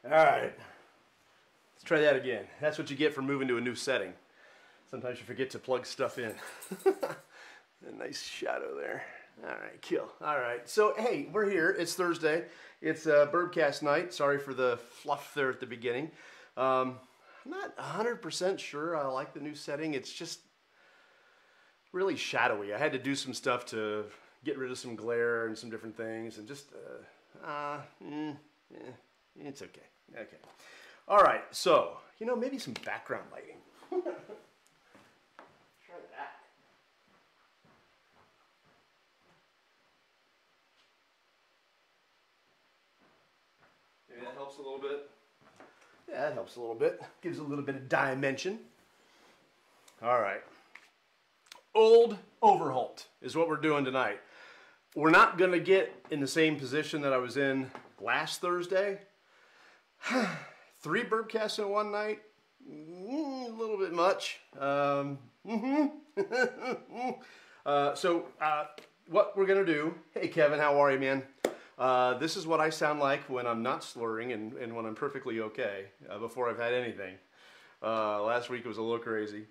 All right, let's try that again. That's what you get for moving to a new setting. Sometimes you forget to plug stuff in. A nice shadow there. All right, kill. All right, so hey, we're here. It's Thursday. It's Bourbcast night. Sorry for the fluff there at the beginning. I'm not 100% sure I like the new setting. It's just really shadowy. I had to do some stuff to get rid of some glare and some different things, and just it's okay. Okay. All right, so maybe some background lighting. Try that. Maybe that helps a little bit. Yeah, that helps a little bit. Gives a little bit of dimension. All right. Old Overholt is what we're doing tonight. We're not going to get in the same position that I was in last Thursday. 3 Bourbcasts in one night. A little bit much. So what we're going to do, hey Kevin, how are you, man? This is what I sound like when I'm not slurring and when I'm perfectly okay, before I've had anything. Last week it was a little crazy.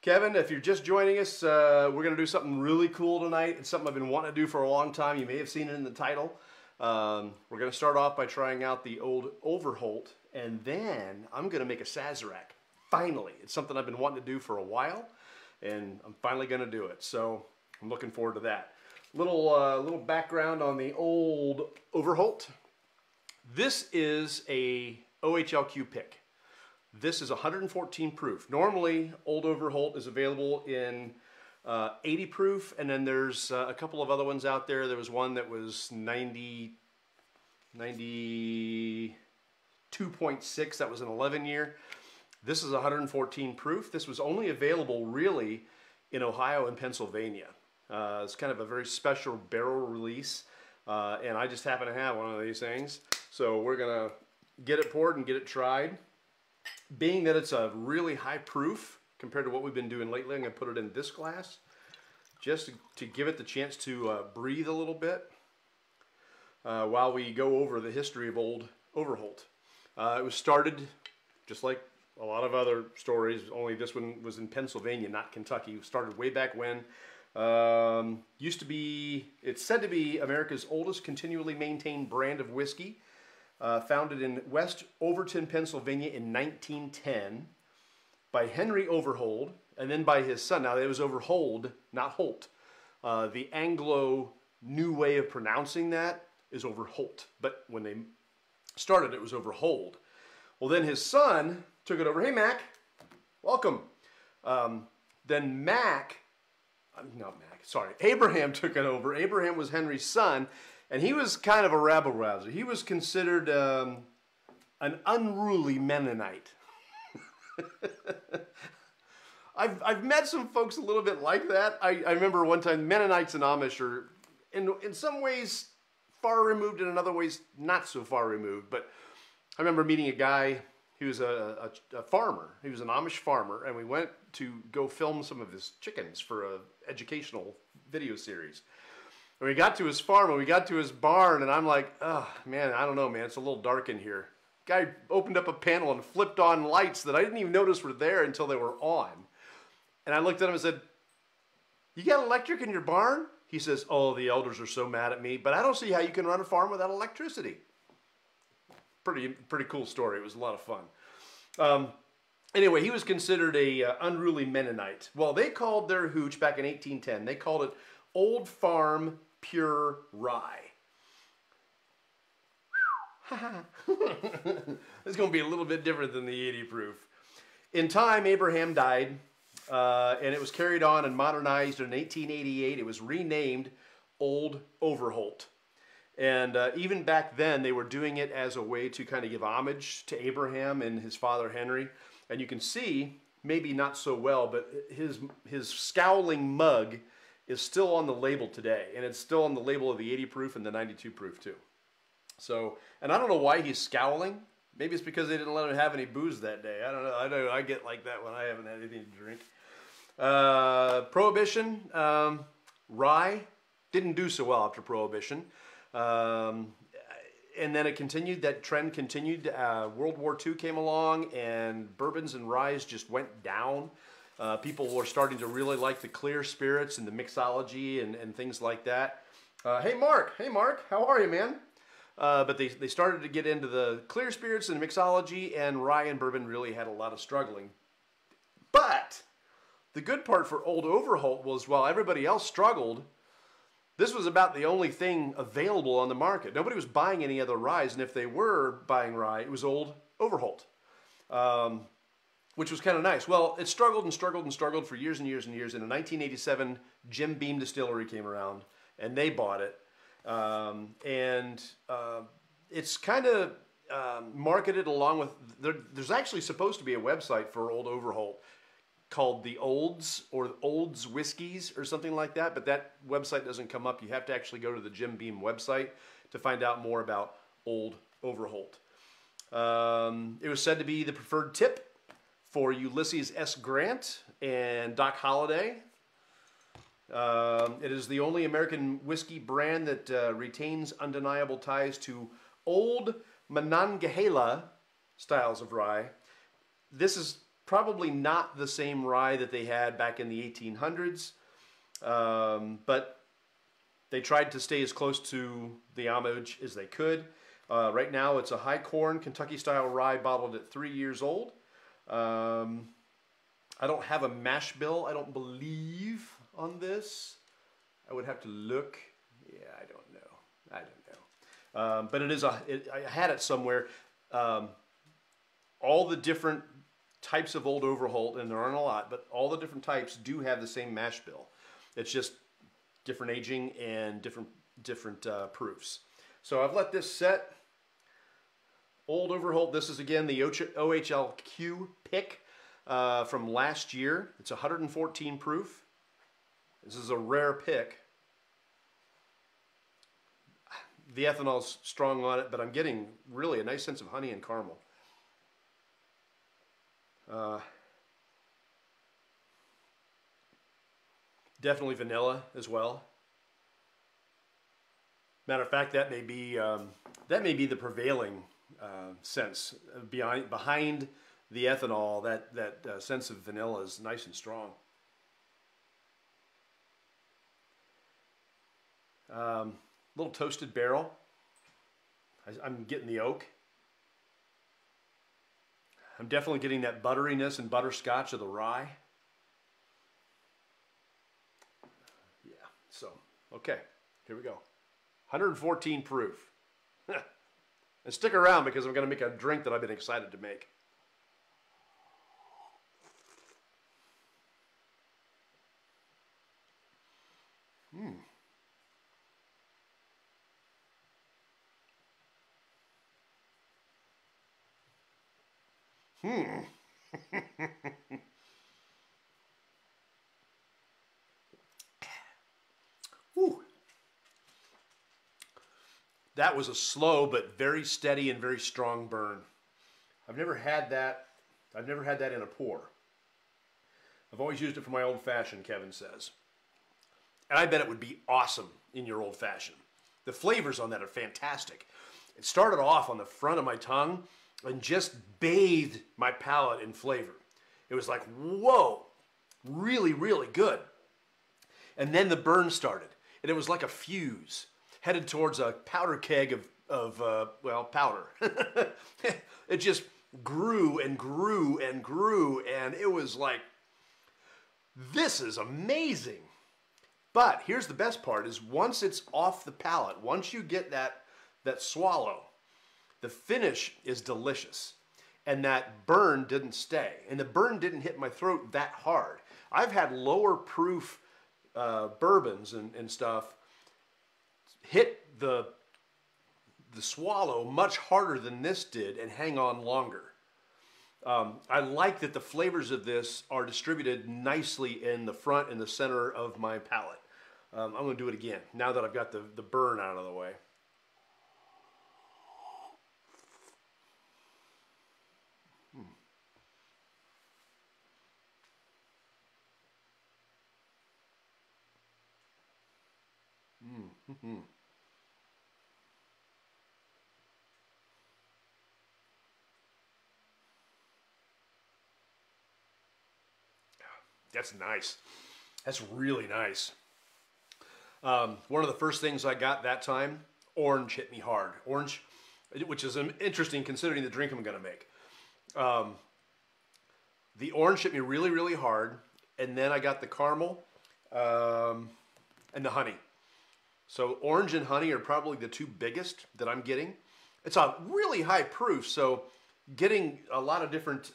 Kevin, if you're just joining us, we're going to do something really cool tonight. It's something I've been wanting to do for a long time. You may have seen it in the title. We're going to start off by trying out the Old Overholt, and then I'm going to make a Sazerac. Finally, it's something I've been wanting to do for a while, and I'm finally going to do it. So I'm looking forward to that. Little background on the Old Overholt. This is a OHLQ pick. This is 114 proof. Normally, Old Overholt is available in 80 proof, and then there's a couple of other ones out there. There was one that was 92.6. That was an 11-year. This is 114 proof. This was only available really in Ohio and Pennsylvania. It's kind of a very special barrel release, and I just happen to have one of these things. So we're gonna get it poured and get it tried. Being that it's a really high proof compared to what we've been doing lately, I'm gonna put it in this glass just to give it the chance to breathe a little bit while we go over the history of Old Overholt. It was started just like a lot of other stories, only this one was in Pennsylvania, not Kentucky. It started way back when. It's said to be America's oldest continually maintained brand of whiskey. Founded in West Overton, Pennsylvania in 1910 by Henry Overholt, and then by his son. Now, it was Overhold, not Holt. The Anglo new way of pronouncing that is Overholt, but when they started, it was Overhold. Well, then his son took it over. Hey, Mac, welcome. Then Abraham took it over. Abraham was Henry's son, and he was kind of a rabble-rouser. He was considered an unruly Mennonite. I've met some folks a little bit like that. I remember one time Mennonites and Amish are in some ways far removed, and in other ways not so far removed. But I remember meeting a guy. He was a farmer. He was an Amish farmer, and we went to go film some of his chickens for an educational video series. And we got to his farm, and we got to his barn, and I'm like, oh, man, I don't know, man. It's a little dark in here. Guy opened up a panel and flipped on lights that I didn't even notice were there until they were on. And I looked at him and said, you got electric in your barn? He says, oh, the elders are so mad at me, but I don't see how you can run a farm without electricity. Pretty cool story. It was a lot of fun. Anyway, he was considered a unruly Mennonite. Well, they called their hooch back in 1810. They called it Old Farm Pure Rye. It's going to be a little bit different than the 80 proof. In time, Abraham died, and it was carried on and modernized. In 1888, it was renamed Old Overholt. And even back then, they were doing it as a way to kind of give homage to Abraham and his father Henry. And you can see, maybe not so well, but his scowling mug is still on the label today. And it's still on the label of the 80 proof and the 92 proof too. So, and I don't know why he's scowling. Maybe it's because they didn't let him have any booze that day. I don't know. I get like that when I haven't had anything to drink. Prohibition, rye, didn't do so well after Prohibition. and then it continued. That trend continued. World War II came along, and bourbons and ryes just went down. People were starting to really like the clear spirits and the mixology and things like that. Hey Mark, how are you, man? But they started to get into the clear spirits and mixology, and rye and bourbon really had a lot of struggling. But the good part for Old Overholt was, while everybody else struggled, this was about the only thing available on the market. Nobody was buying any other ryes, and if they were buying rye, it was Old Overholt, which was kind of nice. Well, it struggled and struggled and struggled for years and years and years. And in 1987, Jim Beam Distillery came around, and they bought it. It's kind of marketed along with, there's actually supposed to be a website for Old Overholt called the Olds or Olds Whiskeys or something like that, but that website doesn't come up. You have to actually go to the Jim Beam website to find out more about Old Overholt. It was said to be the preferred tip for Ulysses S. Grant and Doc Holliday. It is the only American whiskey brand that retains undeniable ties to old Monongahela styles of rye. This is probably not the same rye that they had back in the 1800s, but they tried to stay as close to the homage as they could. Right now it's a high corn Kentucky style rye bottled at 3 years old. I don't have a mash bill, I don't believe, on this. I would have to look. Yeah, I don't know. But it is I had it somewhere. All the different types of Old Overholt, and there aren't a lot, but all the different types do have the same mash bill. It's just different aging and different proofs. So I've let this set. Old Overholt, this is again the OHLQ pick from last year. It's 114 proof. This is a rare pick. The ethanol's strong on it, but I'm getting really a nice sense of honey and caramel. Definitely vanilla as well. Matter of fact, that may be the prevailing sense behind the ethanol. That sense of vanilla is nice and strong. Little toasted barrel. I'm getting the oak. I'm definitely getting that butteriness and butterscotch of the rye. Yeah, so, okay, here we go. 114 proof. And stick around because I'm going to make a drink that I've been excited to make. Whew. That was a slow but very steady and very strong burn. I've never had that. I've never had that in a pour. I've always used it for my old fashioned, Kevin says. And I bet it would be awesome in your old fashioned. The flavors on that are fantastic. It started off on the front of my tongue and just bathed my palate in flavor. It was like, whoa, really, really good. And then the burn started, and it was like a fuse headed towards a powder keg of powder. It just grew and grew and grew, and it was like, this is amazing. But here's the best part, is once it's off the palate, once you get that swallow, the finish is delicious. And that burn didn't stay. And the burn didn't hit my throat that hard. I've had lower proof bourbons and stuff hit the swallow much harder than this did and hang on longer. I like that the flavors of this are distributed nicely in the front and the center of my palate. I'm going to do it again now that I've got the burn out of the way. That's nice. That's really nice. One of the first things I got that time, orange hit me hard. Orange, which is interesting considering the drink I'm going to make. The orange hit me really, really hard, and then I got the caramel and the honey. So orange and honey are probably the two biggest that I'm getting. It's a really high proof, so getting a lot of different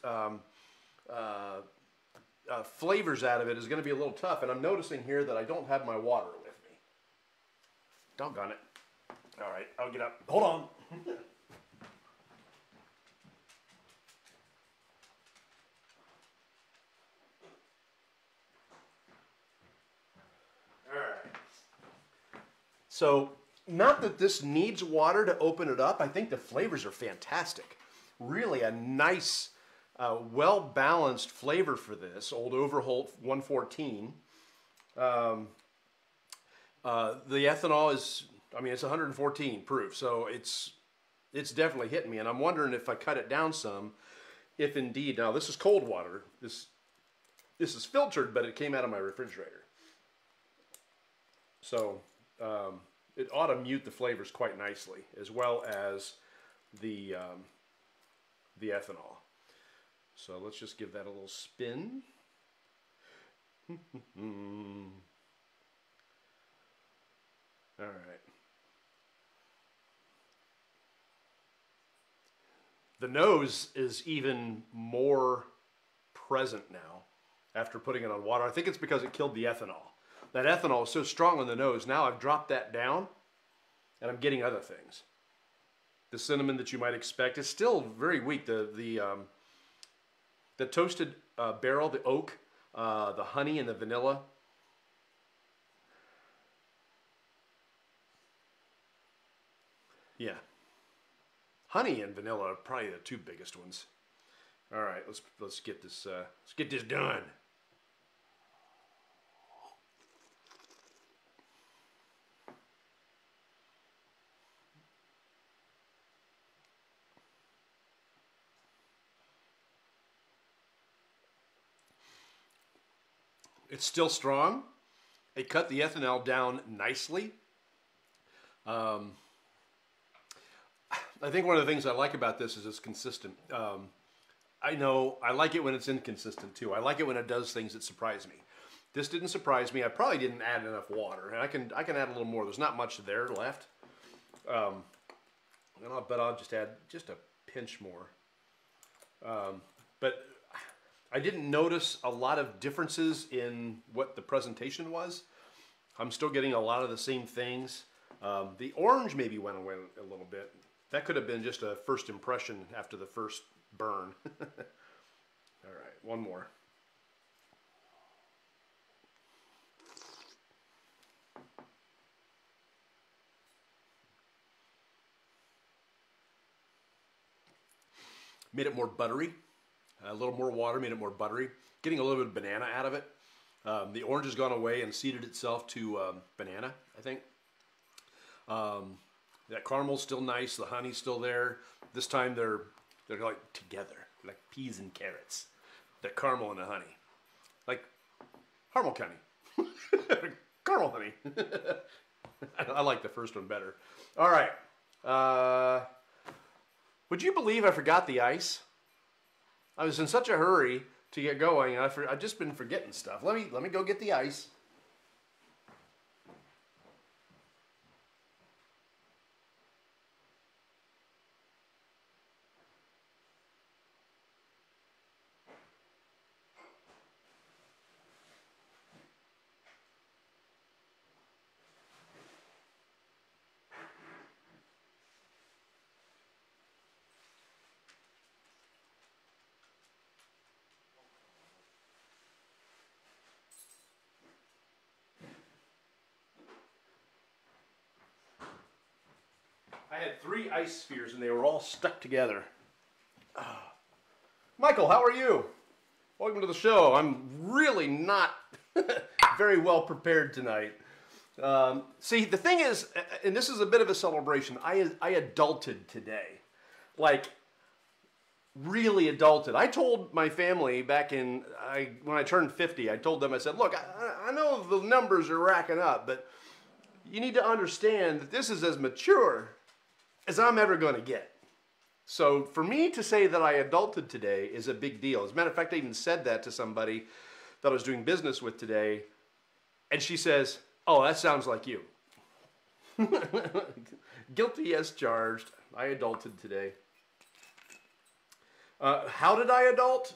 flavors out of it is going to be a little tough. And I'm noticing here that I don't have my water with me. Doggone it. All right, I'll get up. Hold on. So, not that this needs water to open it up. I think the flavors are fantastic. Really a nice, well-balanced flavor for this. Old Overholt 114. The ethanol is, I mean, it's 114 proof, so it's definitely hitting me. And I'm wondering if I cut it down some, if indeed, now this is cold water. This is filtered, but it came out of my refrigerator. So, it ought to mute the flavors quite nicely, as well as the ethanol. So let's just give that a little spin. All right. The nose is even more present now after putting it on water. I think it's because it killed the ethanol. That ethanol is so strong on the nose. Now I've dropped that down, and I'm getting other things. The cinnamon that you might expect is still very weak. The toasted barrel, the oak, the honey, and the vanilla. Yeah, honey and vanilla are probably the two biggest ones. All right, let's get this done. It's still strong. It cut the ethanol down nicely. I think one of the things I like about this is it's consistent. I know I like it when it's inconsistent too. I like it when it does things that surprise me. This didn't surprise me. I probably didn't add enough water, and I can add a little more. There's not much there left, but I'll just add just a pinch more. But I didn't notice a lot of differences in what the presentation was. I'm still getting a lot of the same things. The orange maybe went away a little bit. That could have been just a first impression after the first burn. All right, one more. Made it more buttery. A little more water made it more buttery. Getting a little bit of banana out of it. The orange has gone away and seeded itself to banana, I think. That caramel's still nice. The honey's still there. This time they're like together, like peas and carrots. The caramel and the honey, like caramel honey, caramel honey. I like the first one better. All right. Would you believe I forgot the ice? I was in such a hurry to get going, and I've just been forgetting stuff. Let me go get the ice. I had 3 ice spheres and they were all stuck together. Michael, how are you? Welcome to the show. I'm really not very well prepared tonight. See, the thing is, and this is a bit of a celebration, I adulted today. Like, really adulted. I told my family back when I turned 50, I told them, I said, look, I know the numbers are racking up, but you need to understand that this is as mature as I'm ever going to get. So for me to say that I adulted today is a big deal. As a matter of fact, I even said that to somebody that I was doing business with today, and she says, oh, that sounds like you. Guilty as charged. I adulted today. How did I adult?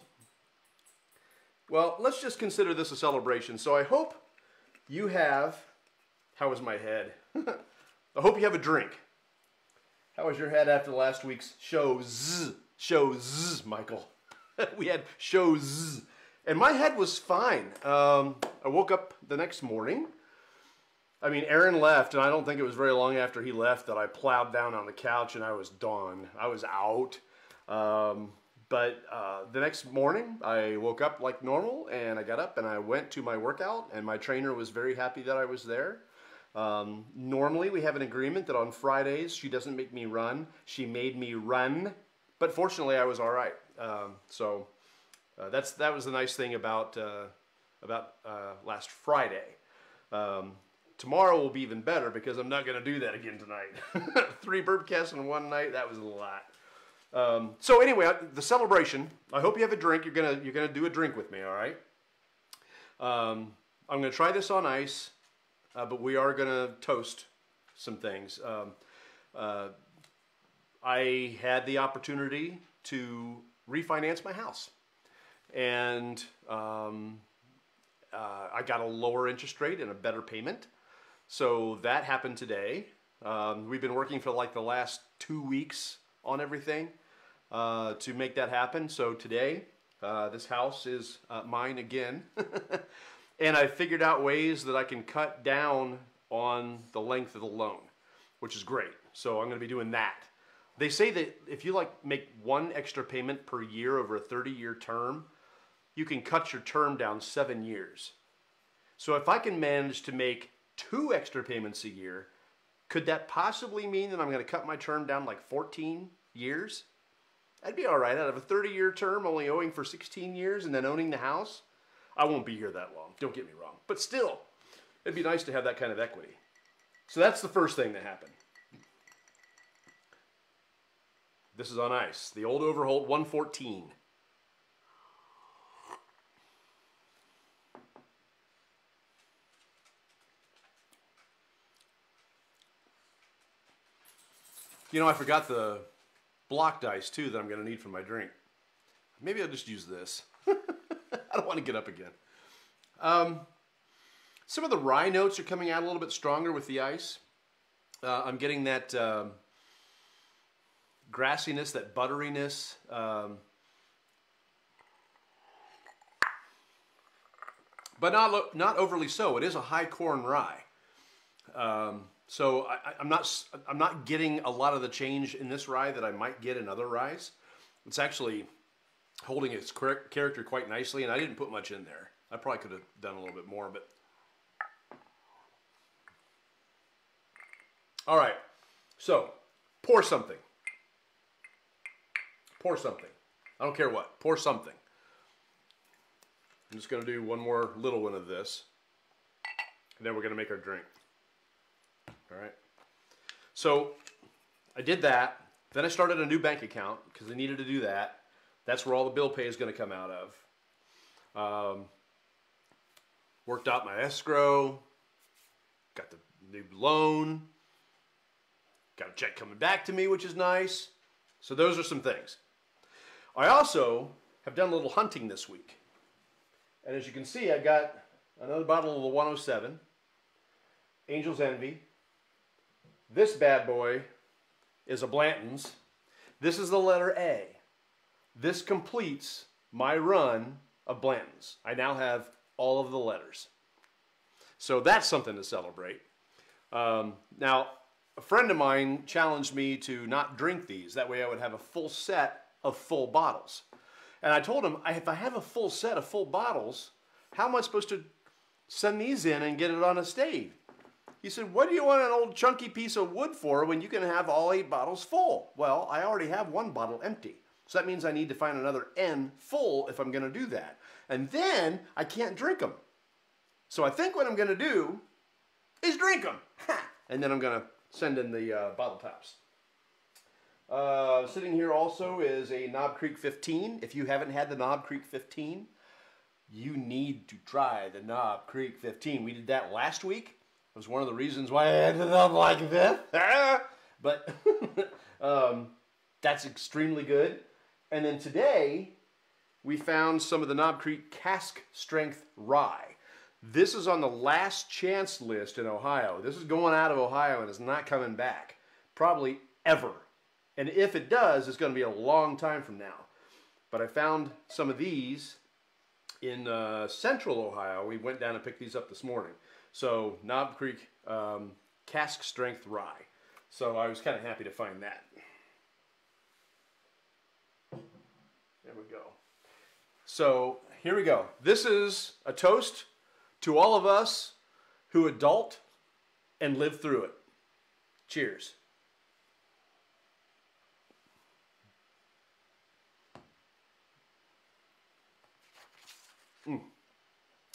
Well, let's just consider this a celebration. So I hope you have, how was my head? I hope you have a drink. How was your head after last week's shows, Michael? We had shows. And my head was fine. I woke up the next morning. I mean, Aaron left, and I don't think it was very long after he left that I plowed down on the couch and I was done. I was out. But the next morning, I woke up like normal, and I got up and I went to my workout, and my trainer was very happy that I was there. Normally, we have an agreement that on Fridays, she doesn't make me run. She made me run, but fortunately, I was all right. That was the nice thing about last Friday. Tomorrow will be even better because I'm not going to do that again tonight. 3 Bourbcasts in one night, that was a lot. So anyway, the celebration, I hope you have a drink. You're gonna do a drink with me, all right? I'm going to try this on ice, but we are going to toast some things. I had the opportunity to refinance my house, and I got a lower interest rate and a better payment. So that happened today. We've been working for like the last 2 weeks on everything to make that happen. So today, this house is mine again. And I figured out ways that I can cut down on the length of the loan, which is great. So I'm going to be doing that. They say that if you make 1 extra payment per year over a 30-year term, you can cut your term down 7 years. So if I can manage to make 2 extra payments a year, could that possibly mean that I'm going to cut my term down like 14 years? That'd be all right. Out of a 30-year term, only owing for 16 years and then owning the house, I won't be here that long. Don't get me wrong. But still, it'd be nice to have that kind of equity. So that's the first thing that happened. This is on ice. The Old Overholt 114. You know, I forgot the blocked ice, too, that I'm going to need for my drink. Maybe I'll just use this. I don't want to get up again. Some of the rye notes are coming out a little bit stronger with the ice. I'm getting that grassiness, that butteriness. But not overly so. It is a high corn rye. So I'm not getting a lot of the change in this rye that I might get in other ryes. It's actually holding its character quite nicely, and I didn't put much in there. I probably could have done a little bit more, but all right. So pour something. Pour something. I don't care what. Pour something. I'm just going to do one more little one of this, and then we're going to make our drink. All right. So I did that. Then I started a new bank account because I needed to do that. That's where all the bill pay is going to come out of. Worked out my escrow. Got the new loan. Got a check coming back to me, which is nice. So those are some things. I also have done a little hunting this week. And as you can see, I got another bottle of the 107. Angel's Envy. This bad boy is a Blanton's. This is the letter A. This completes my run of Blanton's. I now have all of the letters. So that's something to celebrate. Now, a friend of mine challenged me to not drink these. That way I would have a full set of full bottles. And I told him, if I have a full set of full bottles, how am I supposed to send these in and get it on a stave? He said, what do you want an old chunky piece of wood for when you can have all 8 bottles full? Well, I already have 1 bottle empty. So that means I need to find another N full if I'm going to do that. And then I can't drink them. So I think what I'm going to do is drink them. And then I'm going to send in the bottle tops. Sitting here also is a Knob Creek 15. If you haven't had the Knob Creek 15, you need to try the Knob Creek 15. We did that last week. It was one of the reasons why I ended up like this. But that's extremely good. And then today, we found some of the Knob Creek Cask Strength Rye. This is on the last chance list in Ohio. This is going out of Ohio and it's not coming back. Probably ever. And if it does, it's going to be a long time from now. But I found some of these in central Ohio. We went down and picked these up this morning. So Knob Creek Cask Strength Rye. So I was kind of happy to find that. There we go. So here we go. This is a toast to all of us who adult and live through it. Cheers.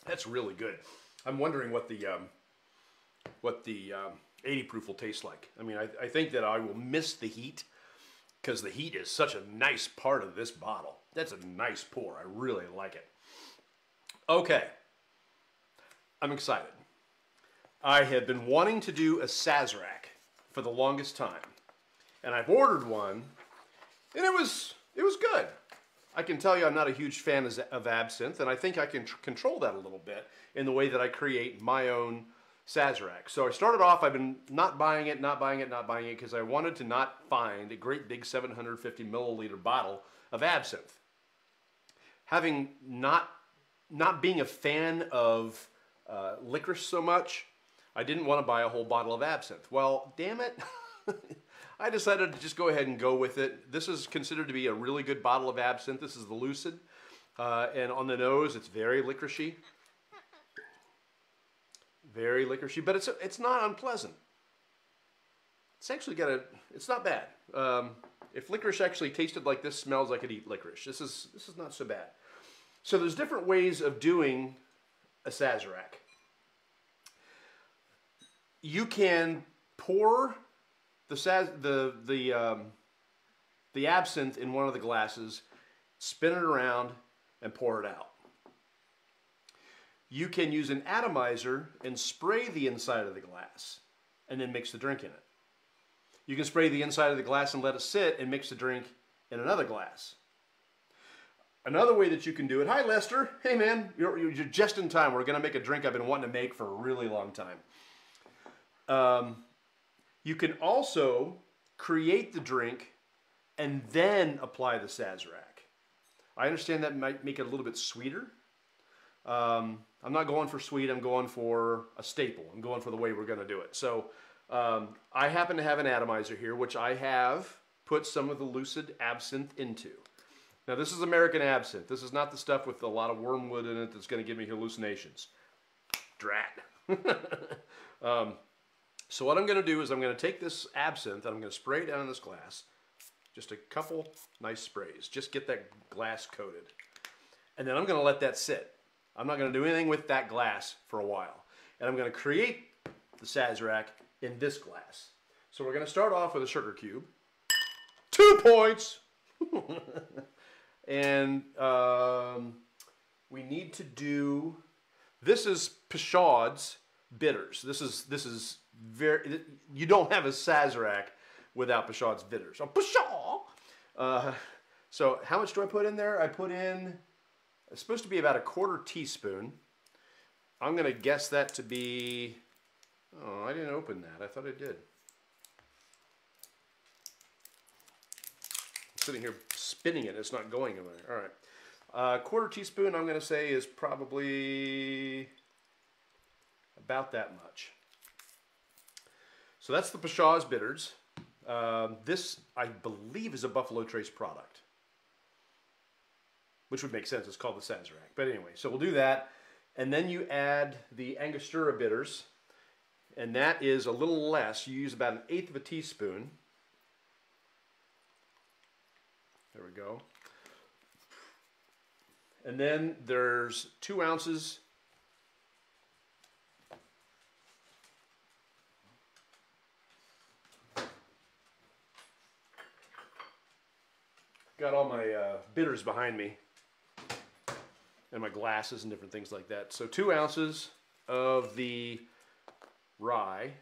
That's really good. I'm wondering what the 80 proof will taste like. I mean, I think that I will miss the heat because the heat is such a nice part of this bottle. That's a nice pour. I really like it. Okay. I'm excited. I have been wanting to do a Sazerac for the longest time. And I've ordered one, and it was good. I can tell you I'm not a huge fan of absinthe, and I think I can control that a little bit in the way that I create my own Sazerac. So I started off, I've been not buying it, because I wanted to not find a great big 750 milliliter bottle of absinthe. Having not being a fan of licorice so much, I didn't want to buy a whole bottle of absinthe. Well, damn it. I decided to just go ahead and go with it. This is considered to be a really good bottle of absinthe. This is the Lucid. And on the nose, it's very licoricey. Very licoricey, but it's not unpleasant. It's actually it's not bad. If licorice actually tasted like this, smells, I could eat licorice. This is not so bad. So there's different ways of doing a Sazerac. You can pour the absinthe in one of the glasses, spin it around, and pour it out. You can use an atomizer and spray the inside of the glass, and then mix the drink in it. You can spray the inside of the glass and let it sit and mix the drink in another glass. Another way that you can do it, hi Lester, hey man, you're just in time. We're going to make a drink I've been wanting to make for a really long time. You can also create the drink and then apply the Sazerac. I understand that might make it a little bit sweeter. I'm not going for sweet, I'm going for a staple. I'm going for the way we're going to do it. So I happen to have an atomizer here, which I have put some of the Lucid absinthe into. Now this is American absinthe. This is not the stuff with a lot of wormwood in it that's going to give me hallucinations. Drat. So what I'm going to do is I'm going to take this absinthe and I'm going to spray it down in this glass. Just a couple nice sprays. Just get that glass coated. And then I'm going to let that sit. I'm not going to do anything with that glass for a while. And I'm going to create the Sazerac in this glass. So we're going to start off with a sugar cube. 2 points! And we need to do, this is Pashad's bitters. This is very, you don't have a Sazerac without Pashad's bitters. Oh, Pashad! So how much do I put in there? I put in, it's supposed to be about a 1/4 teaspoon. I'm going to guess that to be, oh, I didn't open that. I thought I did. I'm sitting here spinning it. It's not going anywhere. All right. 1/4 teaspoon, I'm going to say, is probably about that much. So that's the Pashad's bitters. This, I believe, is a Buffalo Trace product, which would make sense. It's called the Sazerac. But anyway, so we'll do that. And then you add the Angostura bitters, and that is a little less. You use about 1/8 of a teaspoon. There we go. And then there's 2 ounces got all my bitters behind me and my glasses and different things like that. So 2 ounces of the rye.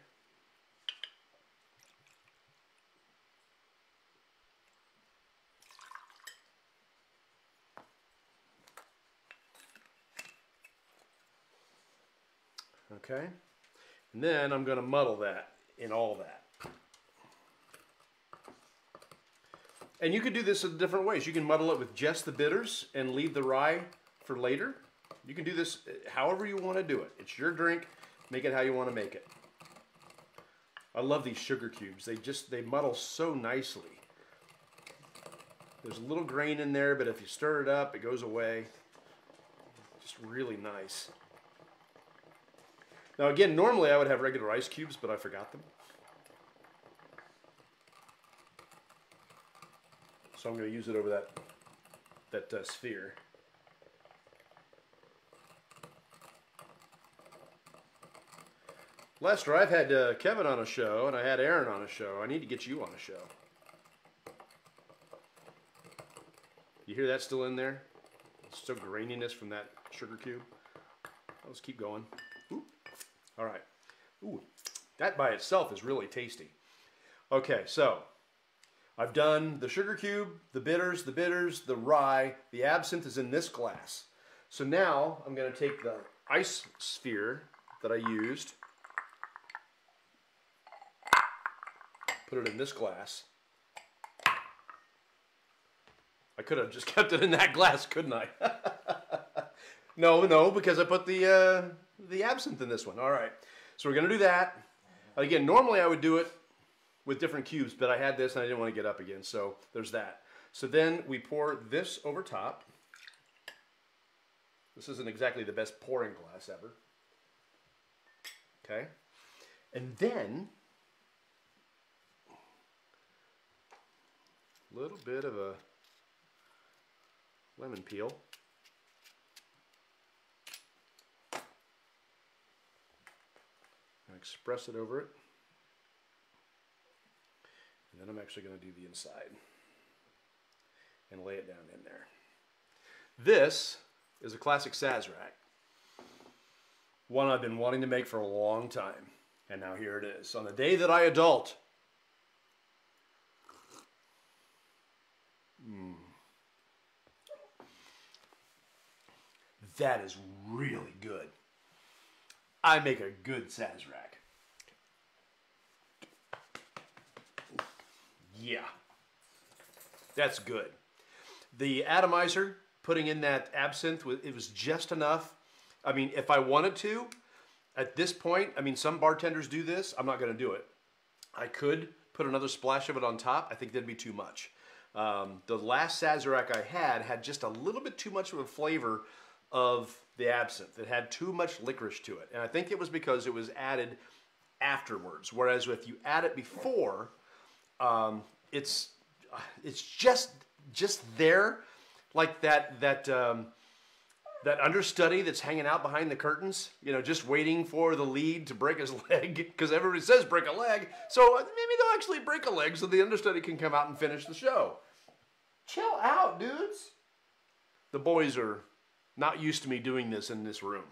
Okay, and then I'm going to muddle that in all that. And you could do this in different ways. You can muddle it with just the bitters and leave the rye for later. You can do this however you want to do it. It's your drink. Make it how you want to make it. I love these sugar cubes. They muddle so nicely. There's a little grain in there, but if you stir it up, it goes away. Just really nice. Now again, normally I would have regular ice cubes, but I forgot them. So I'm going to use it over that sphere. Lester, I've had Kevin on a show, and I had Aaron on a show. I need to get you on a show. You hear that still in there? Still graininess from that sugar cube. Let's keep going. Ooh. All right. Ooh, that by itself is really tasty. Okay, so I've done the sugar cube, the bitters, the rye. The absinthe is in this glass. So now I'm going to take the ice sphere that I used, put it in this glass. I could have just kept it in that glass, couldn't I? No, because I put the absinthe in this one. All right, so we're going to do that. Again, normally I would do it with different cubes, but I had this and I didn't want to get up again, so there's that. So then we pour this over top. This isn't exactly the best pouring glass ever. Okay, and then a little bit of a lemon peel. Express it over it. And then I'm actually going to do the inside and lay it down in there. This is a classic Sazerac. One I've been wanting to make for a long time. And now here it is. On the day that I adult. That is really good. I make a good Sazerac. Yeah, that's good. The atomizer, putting in that absinthe, it was just enough. I mean, if I wanted to, at this point, I mean, some bartenders do this. I'm not going to do it. I could put another splash of it on top. I think that'd be too much. The last Sazerac I had just a little bit too much of a flavor of the absinthe. It had too much licorice to it. And I think it was because it was added afterwards. Whereas if you add it before, it's just there, like that understudy that's hanging out behind the curtains, you know, just waiting for the lead to break his leg, because everybody says break a leg, so maybe they'll actually break a leg so the understudy can come out and finish the show. Chill out, dudes. The boys are not used to me doing this in this room.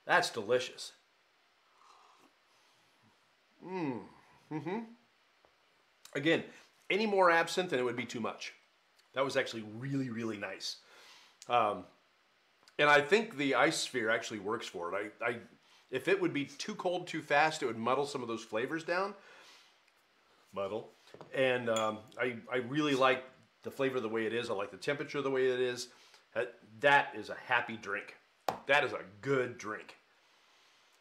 That's delicious. Again, any more absinthe and it would be too much. That was actually really, really nice. And I think the ice sphere actually works for it. If it would be too cold too fast, it would muddle some of those flavors down. And I really like the flavor the way it is. I like the temperature the way it is. That is a happy drink. That is a good drink.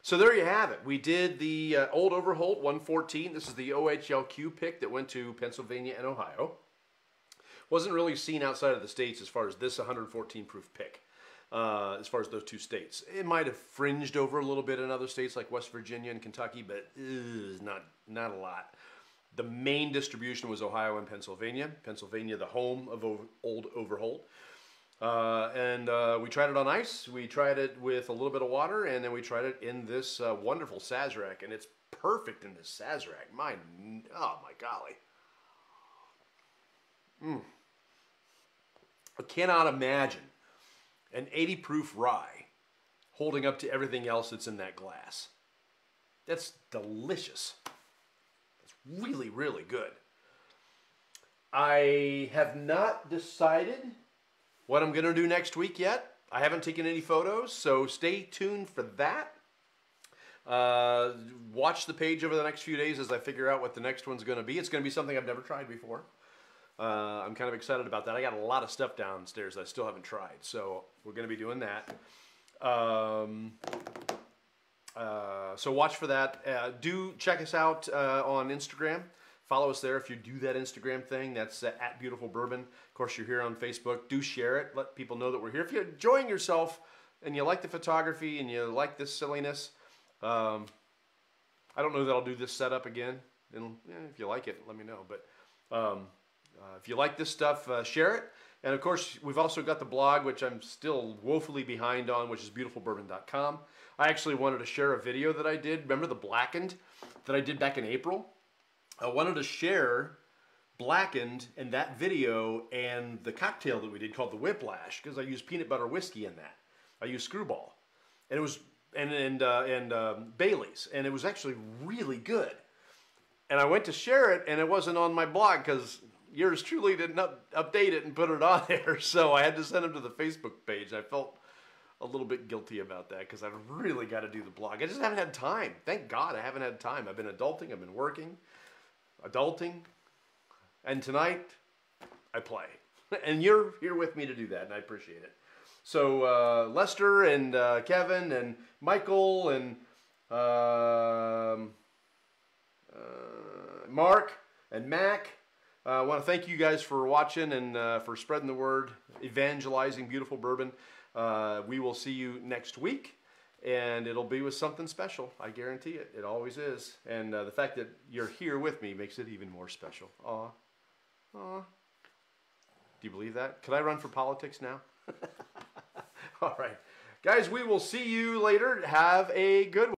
So there you have it. We did the Old Overholt 114. This is the OHLQ pick that went to Pennsylvania and Ohio. Wasn't really seen outside of the States as far as this 114 proof pick, as far as those two states. It might have fringed over a little bit in other states like West Virginia and Kentucky, but not a lot. The main distribution was Ohio and Pennsylvania. Pennsylvania, the home of Old Overholt. We tried it on ice. We tried it with a little bit of water, and then we tried it in this wonderful Sazerac, and it's perfect in this Sazerac. Oh my golly. I cannot imagine an 80 proof rye holding up to everything else that's in that glass. That's delicious. It's really, really good. I have not decided what I'm going to do next week yet. I haven't taken any photos, so stay tuned for that. Watch the page over the next few days as I figure out what the next one's going to be. It's going to be something I've never tried before. I'm kind of excited about that. I got a lot of stuff downstairs that I still haven't tried, so we're going to be doing that. So watch for that. Do check us out on Instagram. Follow us there if you do that Instagram thing. That's at Beautiful Bourbon. Of course, you're here on Facebook. Do share it. Let people know that we're here. If you're enjoying yourself and you like the photography and you like this silliness, I don't know that I'll do this setup again. And if you like it, let me know. But if you like this stuff, share it. And of course, we've also got the blog, which I'm still woefully behind on, which is beautifulbourbon.com. I actually wanted to share a video that I did. Remember the Blackened that I did back in April? I wanted to share Blackened and that video and the cocktail that we did called the Whiplash, because I used peanut butter whiskey in that. I used Screwball, and it was Bailey's, and it was actually really good. And I went to share it, and it wasn't on my blog because yours truly didn't update it and put it on there. So I had to send them to the Facebook page. I felt a little bit guilty about that because I've really got to do the blog. I just haven't had time. Thank God I haven't had time. I've been adulting. I've been working. And tonight I play. And you're here with me to do that, and I appreciate it. So Lester and Kevin and Michael and Mark and Mac, I want to thank you guys for watching and for spreading the word, evangelizing Beautiful Bourbon. We will see you next week, and it'll be with something special. I guarantee it. It always is. And the fact that you're here with me makes it even more special. Aw. Aw. Do you believe that? Could I run for politics now? All right. Guys, we will see you later. Have a good one.